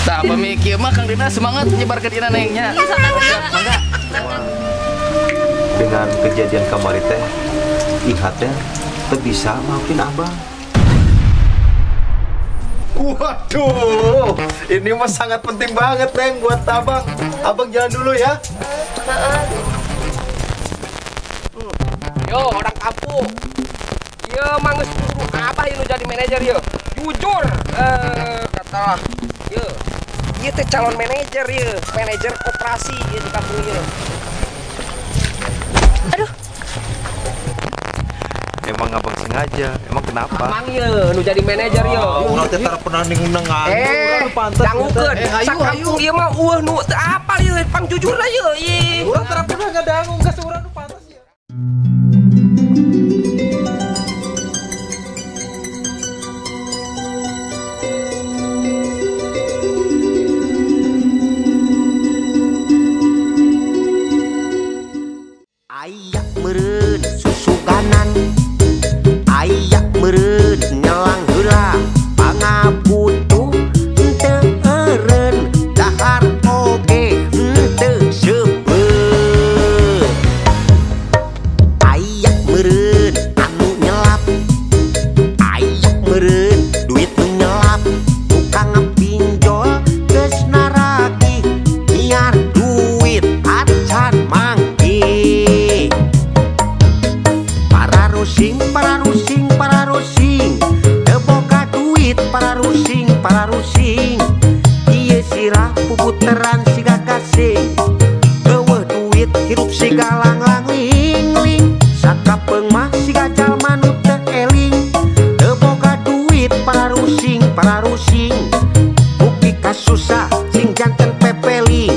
Tak pemikir mah Kang Dina semangat menyebarkan ina nengnya. Mangga. Dengan kejadian kemarin teh, ihatnya teu bisa maafin abang. Waduh, ini mah sangat penting banget Neng buat abang. Abang jalan dulu ya. Yo, orang kampung. Yo, mangus suruh abah yang jadi manajer yo. Jujur, kata yo. Ieu teh calon manajer yo, manajer koperasi di kampung yo. Aduh. Emang abang sengaja, emang kenapa? Emang yo, nu jadi manajer yo. Urang teh tara pernah nengan. Dangukeun. Sakampung ieu mah nu teu apal yo, pang jujur lah yo. Urang tara pernah ngadangu geus urang nu pantes ya. Ayak meureun susuganan, ayak meureun nyelang heula, pangabutuh henteu eureun, dahar oge henteu seupeur. Ayak meureun anu nyelap, ayak meureun duit nu nyelap, tukang pinjol geus naragih, biar duit acan mangki. Para rusing, teu boga duit para rusing, ieu sirah puputeran siga gasing, eueuh duit hirup siga langlang-lingling, sakapeung mah siga jalma nu teu eling, teu boga duit para rusing, bukti kasusah sing janten pepeling,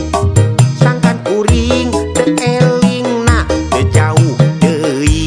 sangkan kuring teu eling nah teu jauh teuing.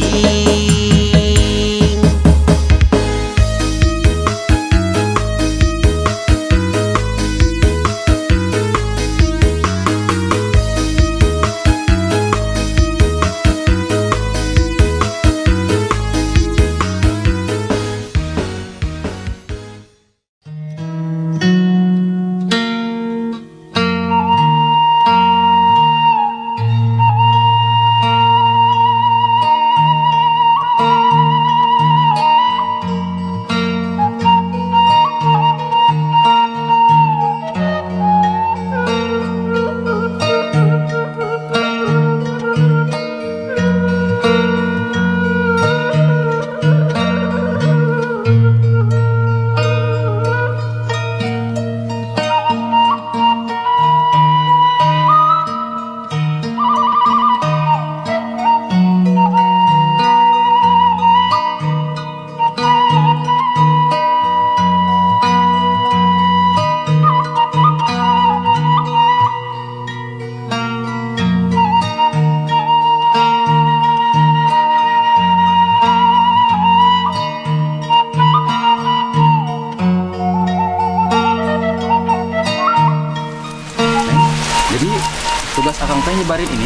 Tugas akang teh nyebarin ini?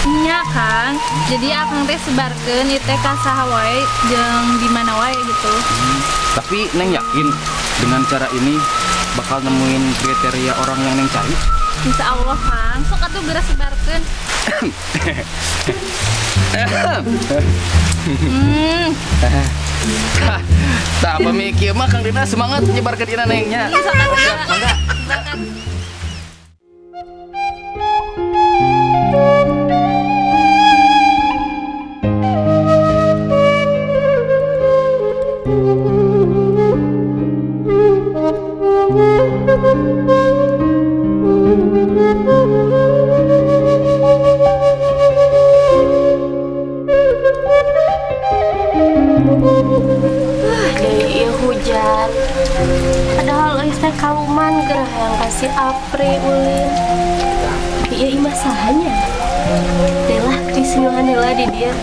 Iya Kang, jadi akang teh sebarkeun ieu teh ka saha wae jeung di mana wae gitu. Tapi Neng yakin dengan cara ini bakal nemuin kriteria orang yang Neng cari? Insya Allah Kang, sok atuh geura sebarkeun. Tak pemikir mah Kang Dina semangat menyebarkan ina nengnya. Mangga. Dari hujan, padahal euy teh kaluman gerah yang kasih apri ulin. Ieu imah sahanya. Delah disinyuhan heula di dieu.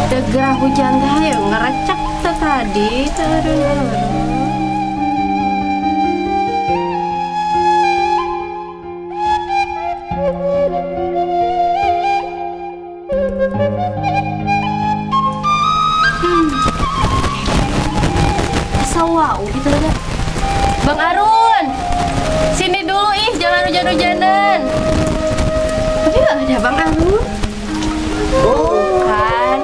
Teu gerah hujan teh hayang ngarecek teh tadi teureun. wow gitu aja. Bang Arun, sini dulu ih, jangan hujan-hujanan. Tapi nggak ada Bang Arun. Oh, Kan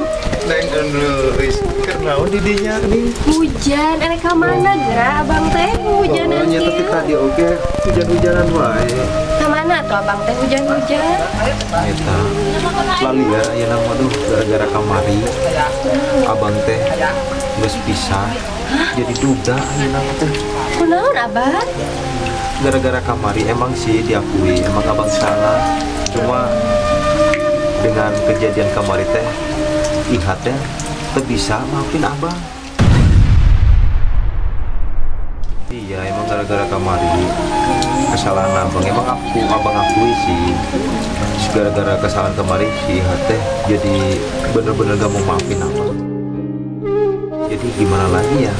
neng dulu, karena didinya nih. hujan, enak ke mana gerak abang teh hujanan Pokoknya tapi sih. tadi oke hujan-hujanan wae. Ke mana tuh abang teh hujan-hujan? Eta lalu ya nama tuh gara-gara kamari abang teh geus pisah jadi duda ya nama teh. Kunaon abang? Gara-gara kamari emang sih diakui emang abang salah, cuma dengan kejadian kamari teh Ihat teh teu bisa maafin abang. Iya emang gara-gara kamari kesalahan abang, emang abang akui sih gara-gara kesalahan kemarin si Ihat teh jadi bener-bener gak mau maafin abang. Jadi gimana lagi ya?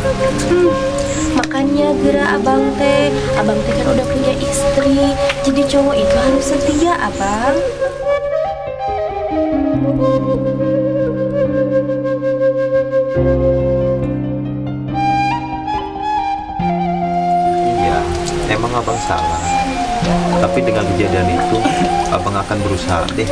Makanya gerak abang teh kan udah punya istri, jadi cowok itu harus setia abang. Iya emang abang salah, tapi dengan kejadian itu abang akan berusaha deh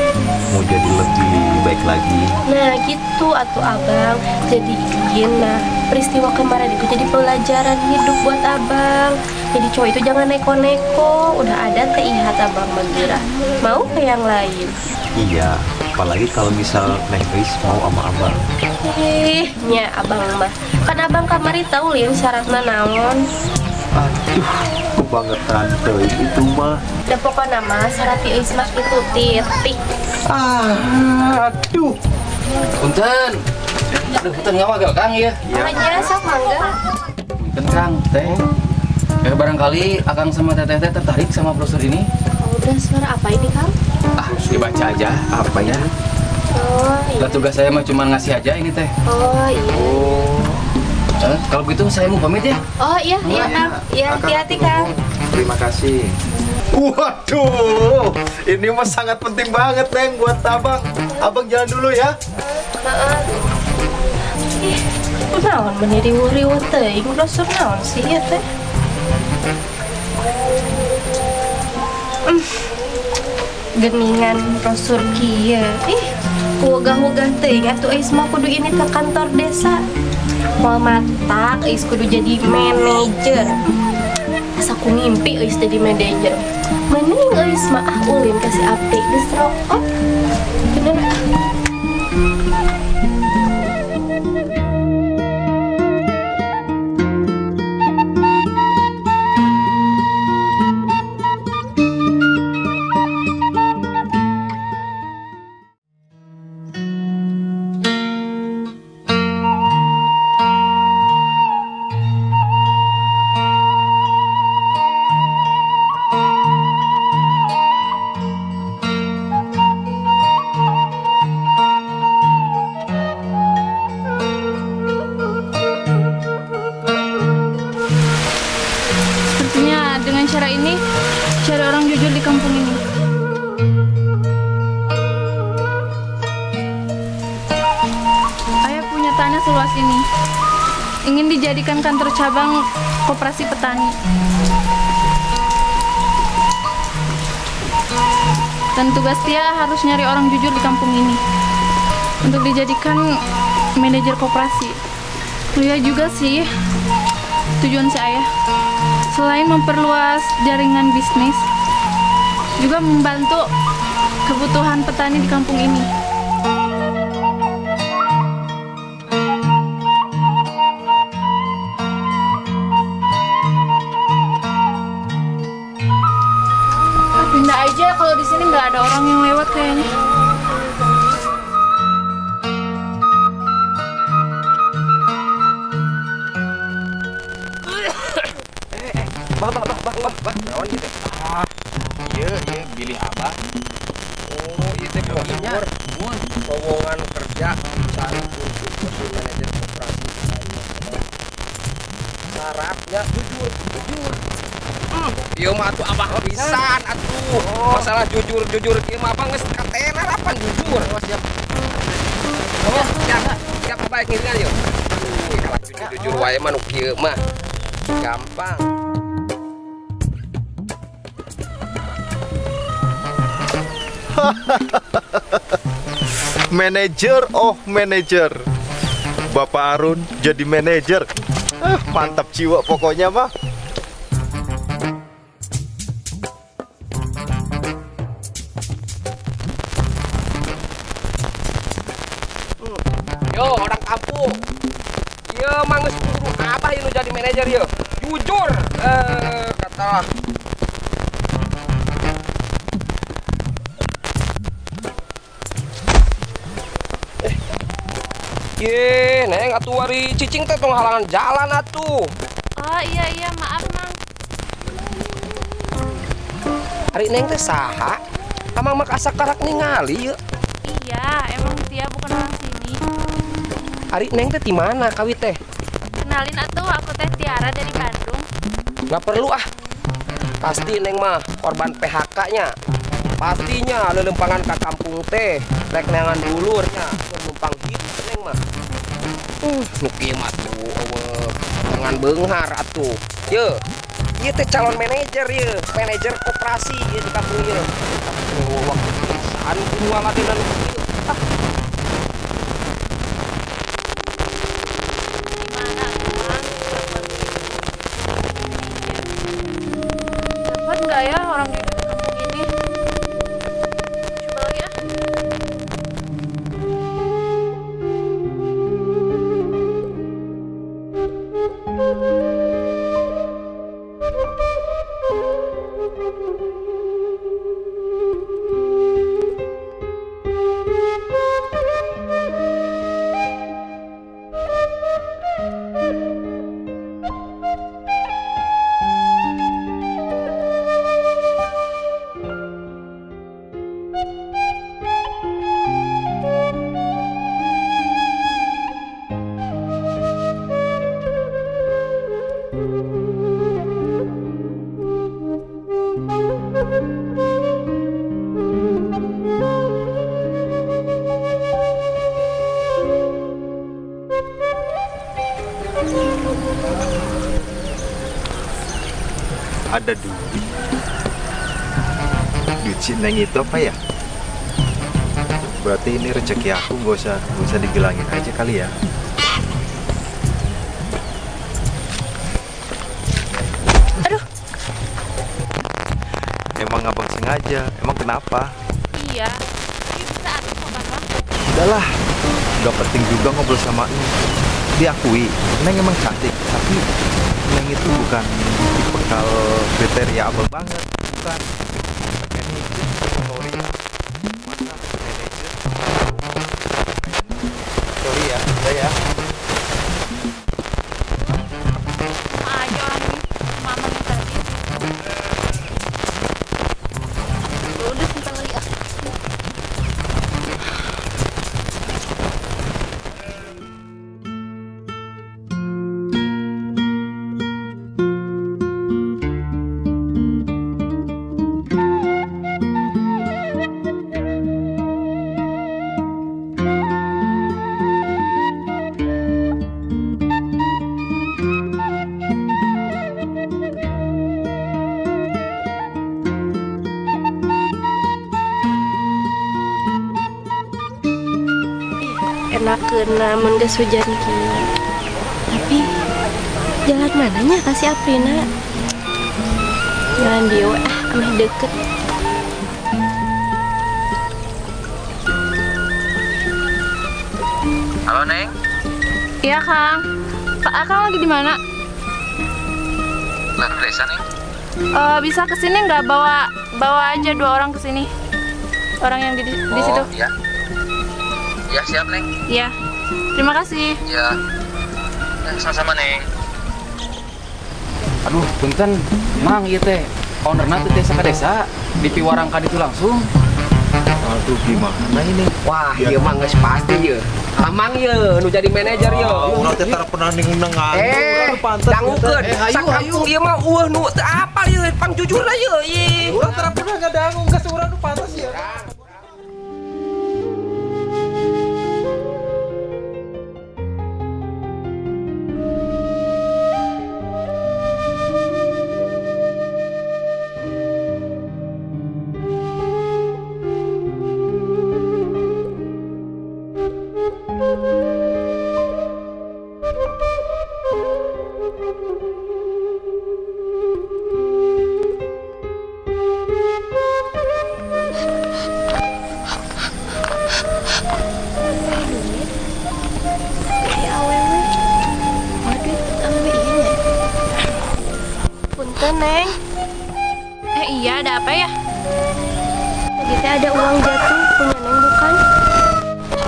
mau jadi lebih baik lagi. Nah gitu atuh abang, jadiin nah peristiwa kemarin itu jadi pelajaran hidup buat abang. Jadi cowok itu jangan neko-neko, udah ada teh Ihat abang menggerak, mau ke yang lain. Iya, apalagi kalau misal Neng Ris mau sama abang. Nya abang mah, kan abang kamari tahu lin syaratna naon. Aduh, kebangetan tuh itu mah. Dan pokoknya mah syarat ti eus mah itu titik. Aduh. Punten. Aduh, punten ngawagel Kang ya. Makanya sok mangga. Punten Kang, teh. Barangkali Akang sama Teteh teh tertarik sama brosur ini. Oh, udah suara apa ini Kang? Ah, dibaca aja apa ya. Oh iya. Lah tugas saya mah cuma ngasih aja ini teh. Oh iya. Kalau begitu saya mau pamit ya. Oh iya iya Kang. Iya hati-hati Kang. Terima kasih. Waduh, ini mah sangat penting banget Neng buat abang. Abang jalan dulu ya. Ih, naon meni riweuh-riweuh teuing brosur naon sih ya teh? Geningan brosur kieu. Ih, wogah-wogah teuing atuh eus mah kudu ini ke kantor desa. Moal matak eus kudu jadi manajer. Asa ku ngimpi eus jadi manajer. Mending eus mah ulin kasih api geus rokok. Bener ah. Sepertinya dengan cara ini cari orang jujur di kampung ini. Ayah punya tanah seluas ini, ingin dijadikan kantor cabang koperasi petani. Dan tugas dia harus nyari orang jujur di kampung ini untuk dijadikan manajer koperasi. Iya juga sih tujuan si ayah. Selain memperluas jaringan bisnis, juga membantu kebutuhan petani di kampung ini. Pindah aja kalau di sini nggak ada orang yang lewat kayaknya. Bang, naon gitu? Iya, pilih abah. Oh, itu posnya lowongan kerja cari kursi manajer koperasi. Syaratnya jujur. Iya mah atuh abah pisan atuh. Masalah jujur ieu mah abang geus katena rapan jujur. Siap. Siap baik ngiringan yuk. Kalau jujur wae mah nu kieu mah. Gampang. Manajer, oh manajer. Bapak Arun jadi manajer. Mantap jiwa pokoknya mah. Yo, orang kampung. Ya mangus apa yang jadi manajer ya? Jujur, katalah. Ye, neng atuh hari cicing teh tong halangan jalan atuh. Oh iya maaf Mang. Hari neng teh saha? Amang mak asa karak ningali ya. Iya, emang dia bukan orang sini. Hari neng teh di mana kawi teh? Kenalin atuh, aku teh Tiara dari Bandung. Gak perlu ah. Pasti neng mah korban PHK-nya. Pastinya lelempangan ke kampung teh. Rek neangan dulurnya. Numpang hidup neng mah. Nuki mah tuh, jangan benghar atuh. Ye, ieu teh calon manajer ye, manajer koperasi ye di kampung ye. Waktu pisan kumaha ladenan ieu. Gimana tuh Mang? Dapat nggak ya orang di kampung ini? Coba lagi ya. Ada duit. Duit si Neng itu apa ya? Berarti ini rezeki aku, gak usah dibilangin aja kali ya. Aduh. Emang abang sengaja, emang kenapa? Iya. Ini bisa aku kok Bang. Udahlah, gak penting juga ngobrol sama Neng. Diakui, Neng emang cantik, tapi Neng itu bukan tipikal kriteria abang banget, bukan. Sorry ya, masa manajer? Sorry ya, udah ya. Sama aja orang ini mama yang tadi. Udah sebentar lagi ah. Enak namun gak hujan gini. Tapi jalan mananya kasih Aprina? Jalan dia mah deket. Halo Neng. Iya Kang. Pak Akang lagi di mana? Lagi desa Neng. Bisa kesini nggak bawa aja 2 orang kesini. Orang yang di situ. Iya. Ya siap Neng. Iya. Terima kasih. Ya. Sama-sama Neng. Aduh, punten, Mang ieu teh. Ownerna teh desa ke desa, di Piwarang ka ditu langsung. Aduh, gimana ini? Wah, ieu mah geus pasti ieu. Amang ieu nu jadi manajer ieu. Urang teh tara pernah nengan. Dangukeun. Sakampung ieu mah nu teu apal ieu, pang jujur lah ieu. Urang tara pernah ngadangu, geus urang nu pantas ya. Punten, Neng. Iya, ada apa ya? Tadi teh ada uang jatuh, punya Neng bukan?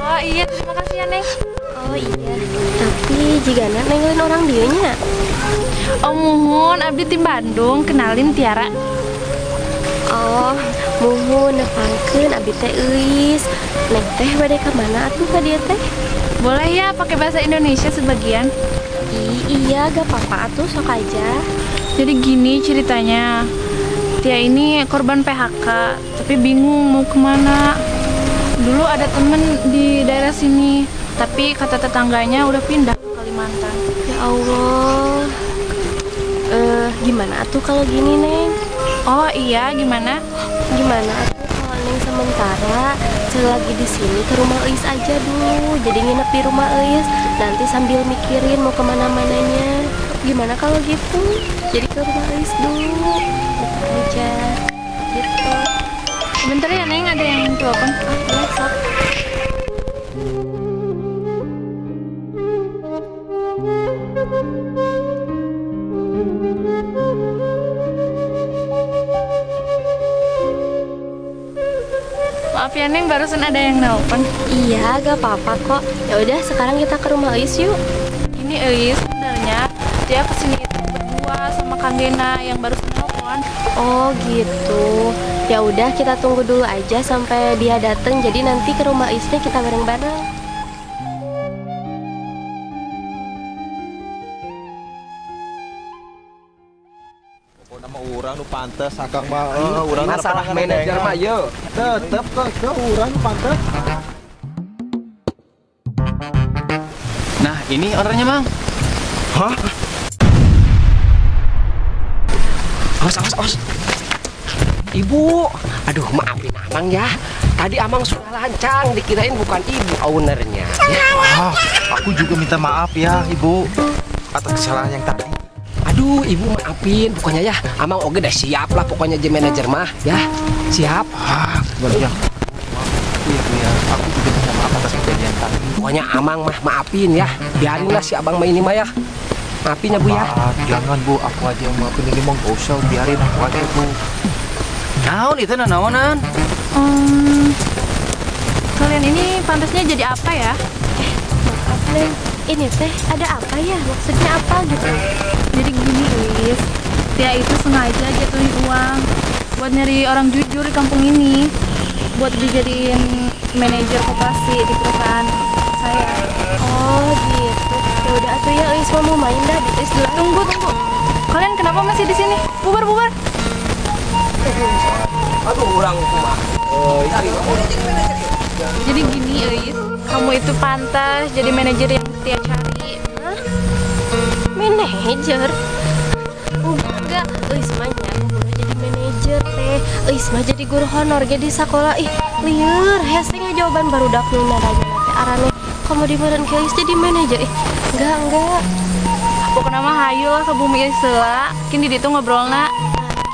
Oh iya, terima kasih ya, Neng. Oh iya, tapi jika nengelin orang dianya. Oh muhun, abdi tim Bandung, kenalin Tiara. Oh, muhun nepangkeun abdi teh euis. Neng teh bade ka mana atuh ka dieu teh? Boleh ya pakai bahasa Indonesia sebagian. Iya, gak apa-apa atuh, sok aja. Jadi gini ceritanya, Tia ini korban PHK, tapi bingung mau kemana. Dulu ada temen di daerah sini, tapi kata tetangganya udah pindah ke Kalimantan. Ya Allah. Gimana atuh kalau gini, Neng? Oh iya, gimana? Gimana atuh kalau Neng sementara selagi di sini ke rumah Eis aja dulu. Jadi nginep di rumah Eis, nanti sambil mikirin mau kemana-mananya. Gimana kalau gitu? Jadi ke rumah Eis dulu. Bentar aja. Gitu. Sebentar ya, Neng, ada yang telepon. Ya, sok. Maaf ya, Neng, barusan ada yang nelpon. Iya, gak apa-apa kok. Ya udah, sekarang kita ke rumah Eis yuk. Ini Eis sebenarnya dia kesini itu berdua sama Kang Gena yang barusan nelpon. Oh gitu. Ya udah, kita tunggu dulu aja sampai dia datang. Jadi nanti ke rumah Eisnya kita bareng-bareng. Nama orang nu pantes akang mah urang Masalah manajer mah yo. tetep ke urang nu pantes. Nah, ini ordernya, Mang. Hah? Awas. Ibu, aduh maafin Amang ya. Tadi Amang sudah lancang, dikirain bukan ibu ownernya. Ya. Aku juga minta maaf ya, Ibu, atas kesalahan yang tadi. Aduh, ibu maafin. Pokoknya ya, Amang oke dah siap lah. Pokoknya jadi manajer mah, ya siap. Banyak. Iya, aku juga minta maaf atas kejadian tadi. Pokoknya Amang mah maafin ya. Biarinlah si abang mah ini mah ya. Maafin ya Bu ya. Jangan Bu, aku aja yang maafin ini mah gak usah, biarin aku aja Bu. Naon itu naonan? Kalian ini pantasnya jadi apa ya? Maaf, Neng. Ini teh ada apa ya? Maksudnya apa gitu? Jadi gini, Eis, Tia itu sengaja jatuhin uang buat nyari orang jujur di kampung ini, buat dijadiin manajer koperasi di perusahaan saya. Oh gitu. Ya udah atuh ya, Eis mau main dah. Eis dulu. Tunggu. Kalian kenapa masih di sini? Bubar. Aduh, orang kumah. Jadi gini, Eis, kamu itu pantas jadi manajer yang Tia cari. Hah? Manajer? Enggak. Eis mah kudu jadi manajer teh. Eis mah jadi guru honor ge di sekolah. Ih, lieur hese jawaban barudak nu naranya teh arane kamu di meureun ke Eis jadi manajer. Enggak. Pokoknya mah hayu lah ke bumi Eis heula. Kin di ditu ngobrolna.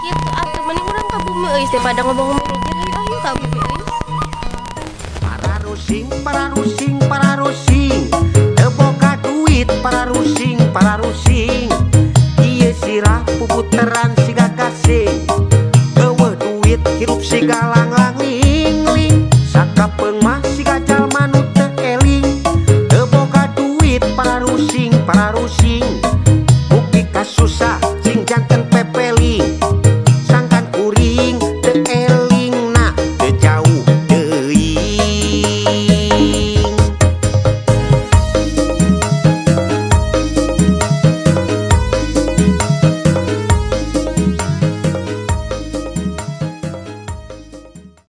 Gitu atuh mending urang ka bumi Eis daripada ngomong manajer. Ayo ka bumi Eis. Para rusing teboga duit para rusing ieu sirah puputeran siga gasing eueuh duit hirup siga langlang ling sakapeung mah siga